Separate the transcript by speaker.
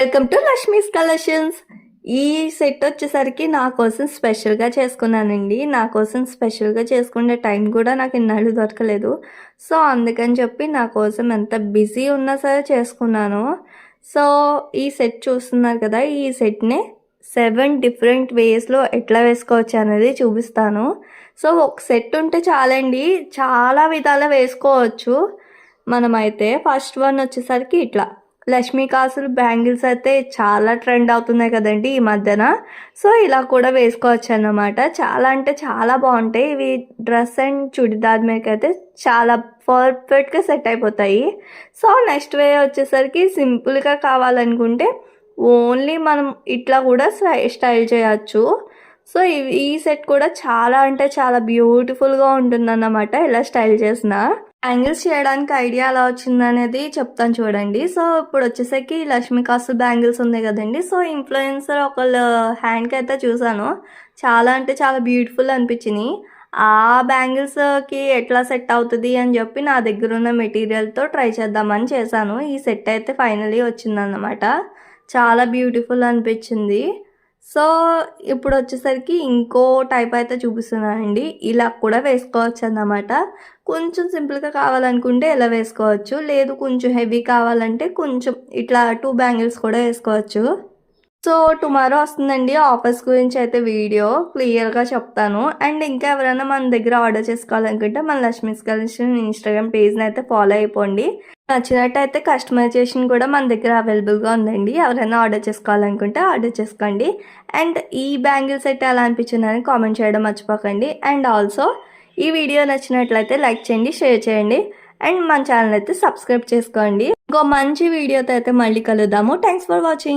Speaker 1: Welcome to Lakshmi's collections. ఈ set వచ్చేసరికి నా కోసం స్పెషల్గా చేసుకున్నానండి. నా కోసం స్పెషల్గా చేసుకునే టైం కూడా నాకు ఇన్నాళ్ళు దొరకలేదు. సో అందుకని చెప్పి నా కోసం ఎంత బిజీ ఉన్నా సరే చేసుకున్నాను. సో ఈ సెట్ చూస్తున్నారు కదా, ఈ సెట్ని 7 డిఫరెంట్ వేస్లో ఎట్లా వేసుకోవచ్చు అనేది చూపిస్తాను. సో ఒక సెట్ ఉంటే చాలండి, చాలా విధాలా వేసుకోవచ్చు. మనమైతే ఫస్ట్ వన్ వచ్చేసరికి ఇట్లా లక్ష్మీ కాసులు బ్యాంగిల్స్ అయితే చాలా ట్రెండ్ అవుతున్నాయి కదండి ఈ మధ్యన. సో ఇలా కూడా వేసుకోవచ్చు అన్నమాట. చాలా అంటే చాలా బాగుంటాయి ఇవి. డ్రెస్ అండ్ చుడిదార్ మీదకి అయితే చాలా పర్ఫెక్ట్గా సెట్ అయిపోతాయి. సో నెక్స్ట్ వే వచ్చేసరికి సింపుల్గా కావాలనుకుంటే ఓన్లీ మనం ఇట్లా కూడా స్టైల్ చేయొచ్చు. సో ఈ సెట్ కూడా చాలా అంటే చాలా బ్యూటిఫుల్గా ఉంటుందన్నమాట ఇలా స్టైల్ చేసిన. బ్యాంగిల్స్ చేయడానికి ఐడియా ఎలా వచ్చింది అనేది చెప్తాను చూడండి. సో ఇప్పుడు వచ్చేసరికి లక్ష్మీ కాసు బ్యాంగిల్స్ ఉన్నాయి కదండి. సో ఇన్ఫ్లుయెన్సర్ ఒకళ్ళ హ్యాండ్కి అయితే చూసాను, చాలా అంటే చాలా బ్యూటిఫుల్ అనిపించినాయి. ఆ బ్యాంగిల్స్కి ఎట్లా సెట్ అవుతుంది అని చెప్పి నా దగ్గర ఉన్న మెటీరియల్తో ట్రై చేద్దామని చేశాను. ఈ సెట్ అయితే ఫైనలీ వచ్చిందన్నమాట. చాలా బ్యూటిఫుల్ అనిపించింది. సో ఇప్పుడు వచ్చేసరికి ఇంకో టైప్ అయితే చూపిస్తున్నానండి. ఇలా కూడా వేసుకోవచ్చు అన్నమాట. కొంచెం సింపుల్గా కావాలనుకుంటే ఇలా వేసుకోవచ్చు, లేదు కొంచెం హెవీ కావాలంటే కొంచెం ఇట్లా 2 బ్యాంగిల్స్ కూడా వేసుకోవచ్చు. సో టుమారో వస్తుందండి ఆఫర్స్ గురించి అయితే వీడియో క్లియర్గా చెప్తాను. అండ్ ఇంకా ఎవరైనా మన దగ్గర ఆర్డర్ చేసుకోవాలనుకుంటే మన లక్ష్మీస్ కలెక్షన్ ఇన్స్టాగ్రామ్ పేజ్ని అయితే ఫాలో అయిపోండి. నచ్చినట్టయితే కస్టమైజేషన్ కూడా మన దగ్గర అవైలబుల్గా ఉందండి. ఎవరైనా ఆర్డర్ చేసుకోవాలనుకుంటే ఆర్డర్ చేసుకోండి. అండ్ ఈ బ్యాంగిల్స్ అయితే ఎలా అనిపించిందని కామెంట్ చేయడం మర్చిపోకండి. అండ్ ఆల్సో ఈ వీడియో నచ్చినట్లయితే లైక్ చేయండి, షేర్ చేయండి, అండ్ మన ఛానల్ అయితే సబ్స్క్రైబ్ చేసుకోండి. ఇంకో మంచి వీడియోతో అయితే మళ్ళీ కలుద్దాము. Thanks for watching.